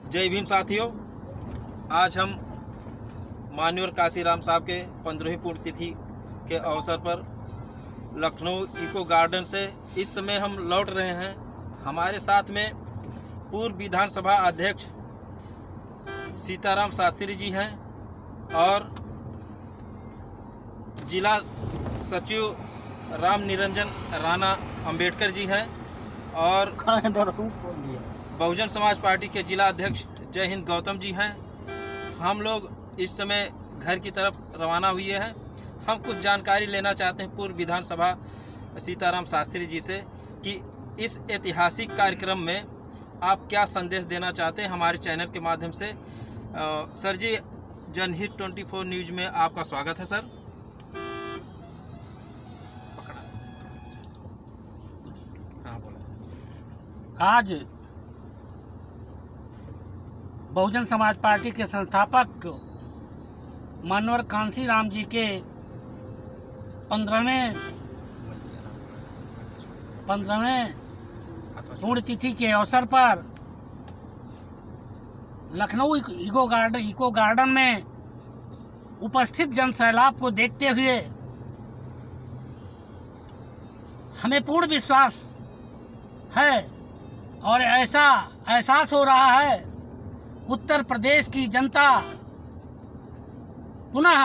जय भीम साथियों, आज हम मान्यवर काशीराम साहब के 15वीं पुण्यतिथि के अवसर पर लखनऊ इको गार्डन से इस समय हम लौट रहे हैं। हमारे साथ में पूर्व विधानसभा अध्यक्ष सीताराम शास्त्री जी हैं और जिला सचिव राम निरंजन राणा अंबेडकर जी हैं और बहुजन समाज पार्टी के जिला अध्यक्ष जय हिंद गौतम जी हैं। हम लोग इस समय घर की तरफ रवाना हुए हैं। हम कुछ जानकारी लेना चाहते हैं पूर्व विधानसभा सीताराम शास्त्री जी से कि इस ऐतिहासिक कार्यक्रम में आप क्या संदेश देना चाहते हैं हमारे चैनल के माध्यम से। सर जी, जनहित 24 न्यूज़ में आपका स्वागत है सर। आज बहुजन समाज पार्टी के संस्थापक मान्यवर कांशीराम जी के 15वें पुण्यतिथि के अवसर पर लखनऊ इको गार्डन में उपस्थित जन सैलाब को देखते हुए हमें पूर्ण विश्वास है और ऐसा एहसास हो रहा है उत्तर प्रदेश की जनता पुनः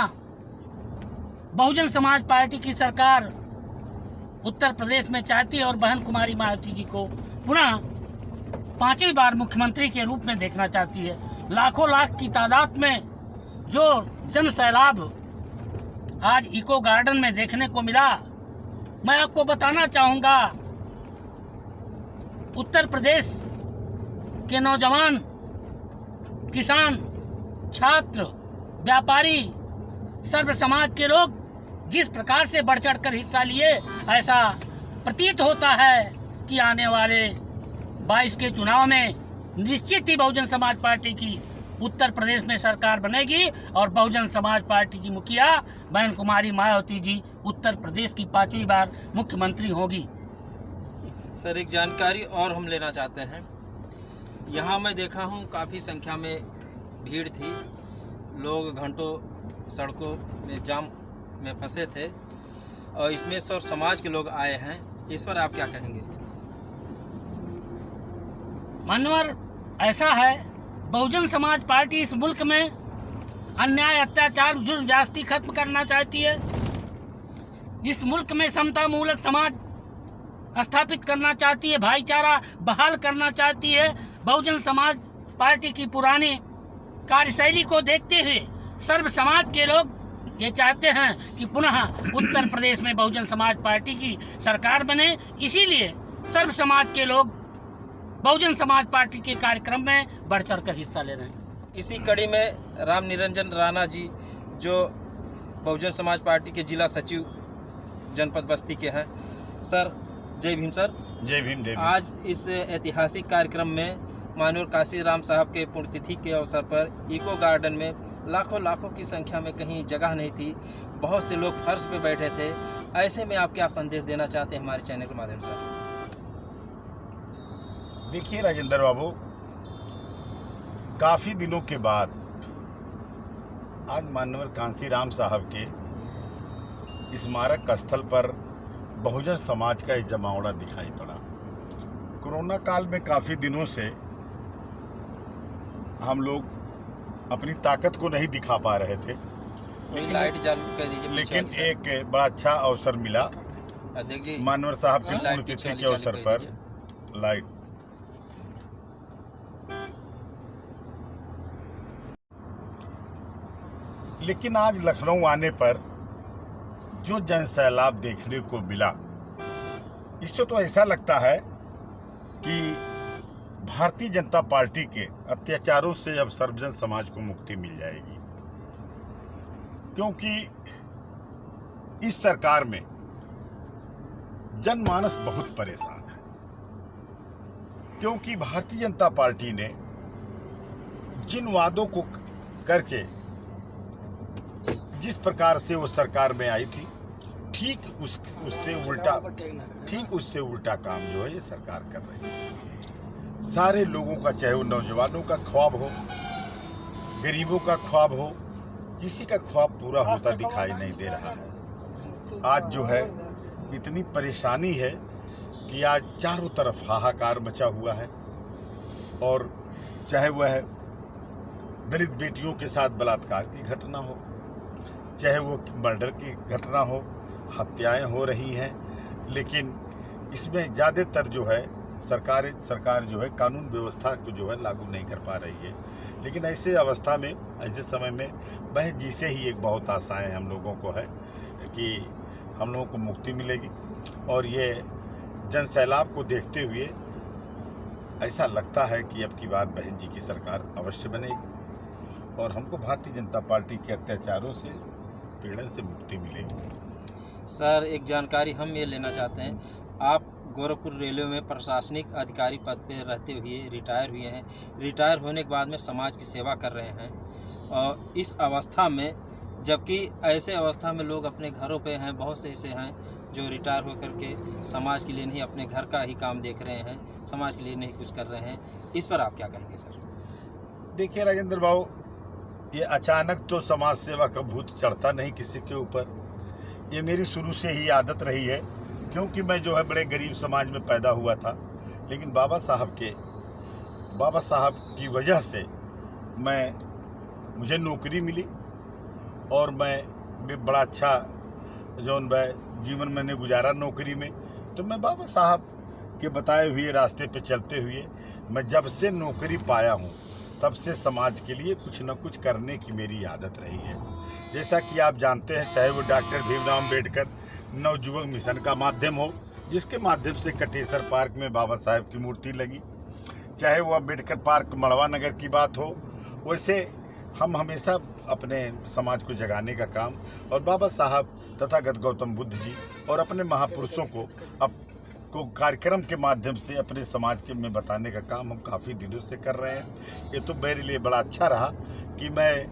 बहुजन समाज पार्टी की सरकार उत्तर प्रदेश में चाहती है और बहन कुमारी मायावती जी को पुनः 5वीं बार मुख्यमंत्री के रूप में देखना चाहती है। लाखों लाख की तादाद में जो जन सैलाब आज इको गार्डन में देखने को मिला, मैं आपको बताना चाहूँगा, उत्तर प्रदेश के नौजवान, किसान, छात्र, व्यापारी, सर्व समाज के लोग जिस प्रकार से बढ़ चढ़ कर हिस्सा लिए, ऐसा प्रतीत होता है कि आने वाले 22 के चुनाव में निश्चित ही बहुजन समाज पार्टी की उत्तर प्रदेश में सरकार बनेगी और बहुजन समाज पार्टी की मुखिया बहन कुमारी मायावती जी उत्तर प्रदेश की 5वीं बार मुख्यमंत्री होगी। सर, एक जानकारी और हम लेना चाहते हैं। यहाँ मैं देखा हूँ काफ़ी संख्या में भीड़ थी, लोग घंटों सड़कों में जाम में फंसे थे और इसमें सब समाज के लोग आए हैं। इस पर आप क्या कहेंगे? मान्यवर, ऐसा है, बहुजन समाज पार्टी इस मुल्क में अन्याय, अत्याचार, जुल्म, ज्यादती खत्म करना चाहती है। इस मुल्क में समता मूलक समाज स्थापित करना चाहती है, भाईचारा बहाल करना चाहती है। बहुजन समाज पार्टी की पुरानी कार्यशैली को देखते हुए सर्व समाज के लोग ये चाहते हैं कि पुनः उत्तर प्रदेश में बहुजन समाज पार्टी की सरकार बने। इसीलिए सर्व समाज के लोग बहुजन समाज पार्टी के कार्यक्रम में बढ़ चढ़ कर हिस्सा ले रहे हैं। इसी कड़ी में राम निरंजन राणा जी, जो बहुजन समाज पार्टी के जिला सचिव जनपद बस्ती के हैं। सर, जय भीम सर। जय भीम, जय भीम। आज इस ऐतिहासिक कार्यक्रम में मान्यवर काशीराम साहब के पुण्यतिथि के अवसर पर इको गार्डन में लाखों की संख्या में कहीं जगह नहीं थी, बहुत से लोग फर्श पे बैठे थे। ऐसे में आप क्या संदेश देना चाहते हैं हमारे चैनल के माध्यम से? देखिए राजेंद्र बाबू, काफ़ी दिनों के बाद आज मान्यवर कांशीराम साहब के स्मारक स्थल पर बहुजन समाज का एक जमावड़ा दिखाई पड़ा। कोरोना काल में काफ़ी दिनों से हम लोग अपनी ताकत को नहीं दिखा पा रहे थे, लाइट चालू कर दीजिए। लेकिन एक बड़ा अच्छा अवसर मिला मान्यवर साहब की पुण्यतिथि के अवसर पर। लाइट लेकिन आज लखनऊ आने पर जो जन सैलाब देखने को मिला, इससे तो ऐसा लगता है कि भारतीय जनता पार्टी के अत्याचारों से अब सर्वजन समाज को मुक्ति मिल जाएगी। क्योंकि इस सरकार में जनमानस बहुत परेशान है, क्योंकि भारतीय जनता पार्टी ने जिन वादों को करके जिस प्रकार से वो सरकार में आई थी, ठीक उससे उल्टा काम जो है ये सरकार कर रही है। सारे लोगों का, चाहे वो नौजवानों का ख्वाब हो, गरीबों का ख्वाब हो, किसी का ख्वाब पूरा होता दिखाई नहीं दे रहा है। आज जो है इतनी परेशानी है कि आज चारों तरफ हाहाकार मचा हुआ है। और चाहे वह दलित बेटियों के साथ बलात्कार की घटना हो, चाहे वो मर्डर की घटना हो, हत्याएं हो रही हैं, लेकिन इसमें ज़्यादातर जो है सरकार जो है कानून व्यवस्था को जो है लागू नहीं कर पा रही है। लेकिन ऐसे अवस्था में, ऐसे समय में बहन जी से ही एक बहुत आशाएं हम लोगों को है कि हम लोगों को मुक्ति मिलेगी। और ये जन सैलाब को देखते हुए ऐसा लगता है कि अब की बार बहन जी की सरकार अवश्य बनेगी और हमको भारतीय जनता पार्टी के अत्याचारों से, पीड़न से मुक्ति मिलेगी। सर, एक जानकारी हम ये लेना चाहते हैं, आप गोरखपुर रेलवे में प्रशासनिक अधिकारी पद पे रहते हुए रिटायर हुए हैं। रिटायर होने के बाद में समाज की सेवा कर रहे हैं और इस अवस्था में, जबकि ऐसे अवस्था में लोग अपने घरों पे हैं, बहुत से ऐसे हैं जो रिटायर होकर के समाज के लिए नहीं, अपने घर का ही काम देख रहे हैं, समाज के लिए नहीं कुछ कर रहे हैं। इस पर आप क्या कहेंगे सर? देखिए राजेंद्र बाबू, ये अचानक तो समाज सेवा का भूत चढ़ता नहीं किसी के ऊपर। ये मेरी शुरू से ही आदत रही है, क्योंकि मैं जो है बड़े गरीब समाज में पैदा हुआ था। लेकिन बाबा साहब की वजह से मुझे नौकरी मिली और मैं भी बड़ा अच्छा जो जीवन मैंने गुजारा नौकरी में। तो मैं बाबा साहब के बताए हुए रास्ते पे चलते हुए मैं जब से नौकरी पाया हूँ तब से समाज के लिए कुछ न कुछ करने की मेरी आदत रही है। जैसा कि आप जानते हैं, चाहे वो डॉक्टर भीमराव अम्बेडकर नवयुवक मिशन का माध्यम हो, जिसके माध्यम से कटेसर पार्क में बाबा साहब की मूर्ति लगी, चाहे वो अम्बेडकर पार्क मड़वा नगर की बात हो, वैसे हम हमेशा अपने समाज को जगाने का काम और बाबा साहब तथागत गौतम बुद्ध जी और अपने महापुरुषों को कार्यक्रम के माध्यम से अपने समाज के में बताने का काम हम काफ़ी दिनों से कर रहे हैं। ये तो मेरे लिए बड़ा अच्छा रहा कि मैं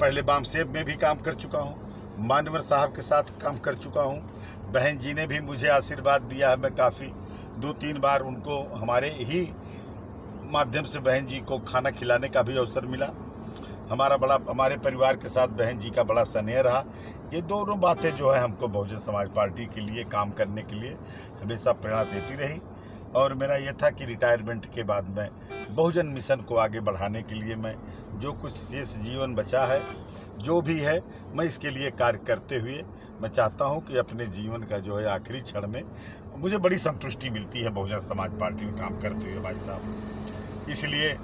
पहले बामसेब में भी काम कर चुका हूँ, मानवर साहब के साथ काम कर चुका हूँ। बहन जी ने भी मुझे आशीर्वाद दिया है। मैं काफ़ी 2-3 बार उनको हमारे ही माध्यम से बहन जी को खाना खिलाने का भी अवसर मिला। हमारे परिवार के साथ बहन जी का बड़ा स्नेह रहा। ये दोनों बातें जो है हमको बहुजन समाज पार्टी के लिए काम करने के लिए हमेशा प्रेरणा देती रही। और मेरा ये था कि रिटायरमेंट के बाद मैं बहुजन मिशन को आगे बढ़ाने के लिए मैं जो कुछ शेष जीवन बचा है, जो भी है, मैं इसके लिए कार्य करते हुए मैं चाहता हूं कि अपने जीवन का जो है आखिरी क्षण में मुझे बड़ी संतुष्टि मिलती है बहुजन समाज पार्टी में काम करते हुए भाई साहब। इसलिए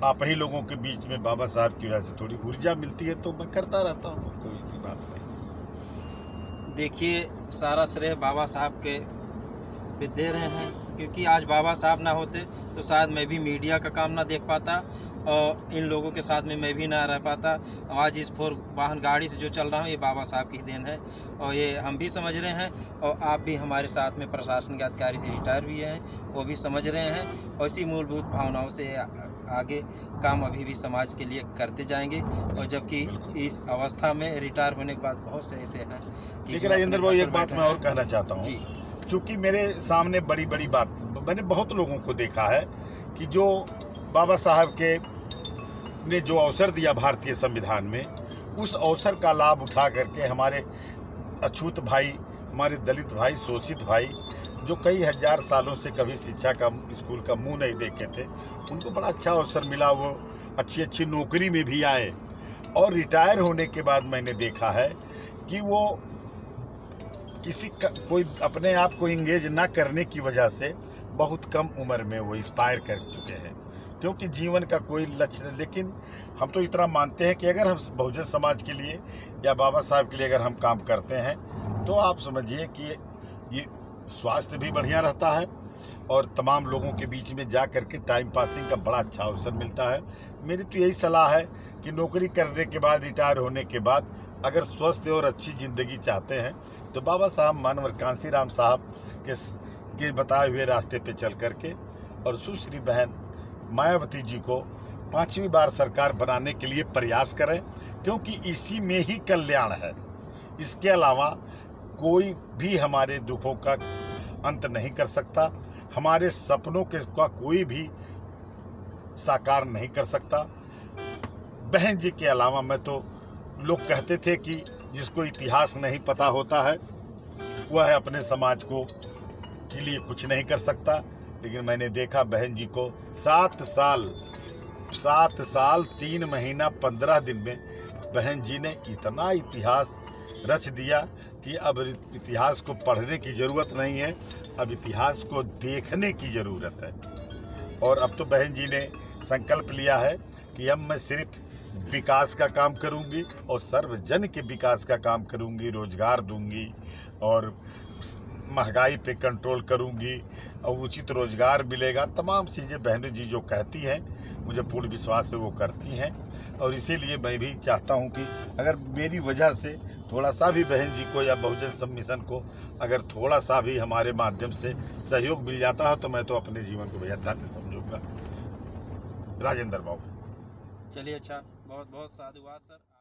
आप ही लोगों के बीच में बाबा साहब की वजह से थोड़ी ऊर्जा मिलती है तो मैं करता रहता हूँ, कोई ऐसी बात नहीं। देखिए, सारा श्रेय बाबा साहब के पे दे रहे हैं, क्योंकि आज बाबा साहब ना होते तो शायद मैं भी मीडिया का काम ना देख पाता और इन लोगों के साथ में मैं भी ना रह पाता। आज इस 4 वाहन गाड़ी से जो चल रहा हूँ ये बाबा साहब की देन है और ये हम भी समझ रहे हैं और आप भी हमारे साथ में प्रशासन के अधिकारी से रिटायर भी हैं, वो भी समझ रहे हैं और इसी मूलभूत भावनाओं से आगे काम अभी भी समाज के लिए करते जाएंगे। और जबकि इस अवस्था में रिटायर होने के बाद बहुत से ऐसे हैं। लेकिन राजेंद्र भाई, एक बात मैं और कहना चाहता हूँ, चूँकि मेरे सामने बड़ी बात मैंने बहुत लोगों को देखा है कि जो बाबा साहब के ने जो अवसर दिया भारतीय संविधान में, उस अवसर का लाभ उठा करके हमारे अछूत भाई, हमारे दलित भाई, शोषित भाई, जो कई हजार सालों से कभी शिक्षा का स्कूल का मुंह नहीं देखे थे, उनको बड़ा अच्छा अवसर मिला। वो अच्छी नौकरी में भी आए और रिटायर होने के बाद मैंने देखा है कि वो कोई अपने आप को इंगेज ना करने की वजह से बहुत कम उम्र में वो इंस्पायर कर चुके हैं, क्योंकि जीवन का कोई लक्ष्य नहीं। लेकिन हम तो इतना मानते हैं कि अगर हम बहुजन समाज के लिए या बाबा साहब के लिए अगर हम काम करते हैं तो आप समझिए कि ये स्वास्थ्य भी बढ़िया रहता है और तमाम लोगों के बीच में जा करके टाइम पासिंग का बड़ा अच्छा अवसर मिलता है। मेरी तो यही सलाह है कि नौकरी करने के बाद, रिटायर होने के बाद अगर स्वस्थ और अच्छी ज़िंदगी चाहते हैं तो बाबा साहब मानवर कांसीराम साहब के बताए हुए रास्ते पे चल करके और सुश्री बहन मायावती जी को 5वीं बार सरकार बनाने के लिए प्रयास करें, क्योंकि इसी में ही कल्याण है। इसके अलावा कोई भी हमारे दुखों का अंत नहीं कर सकता। हमारे सपनों के का कोई भी साकार नहीं कर सकता। बहन जी के अलावा मैं तो, लोग कहते थे कि जिसको इतिहास नहीं पता होता है वह अपने समाज को के लिए कुछ नहीं कर सकता, लेकिन मैंने देखा बहन जी को 7 साल 3 महीना 15 दिन में बहन जी ने इतना इतिहास रच दिया कि अब इतिहास को पढ़ने की ज़रूरत नहीं है, अब इतिहास को देखने की ज़रूरत है। और अब तो बहन जी ने संकल्प लिया है कि अब मैं सिर्फ विकास का काम करूंगी और सर्वजन के विकास का काम करूंगी, रोजगार दूंगी और महंगाई पे कंट्रोल करूंगी और उचित रोजगार मिलेगा। तमाम चीज़ें बहनें जी जो कहती हैं मुझे पूर्ण विश्वास है वो करती हैं। और इसीलिए मैं भी चाहता हूं कि अगर मेरी वजह से थोड़ा सा भी बहन जी को या बहुजन सब मिशन को अगर थोड़ा सा भी हमारे माध्यम से सहयोग मिल जाता है तो मैं तो अपने जीवन को बेहद धन्य समझूंगा। राजेंद्र बाबू। चलिए, अच्छा, बहुत बहुत साधुवाद सर।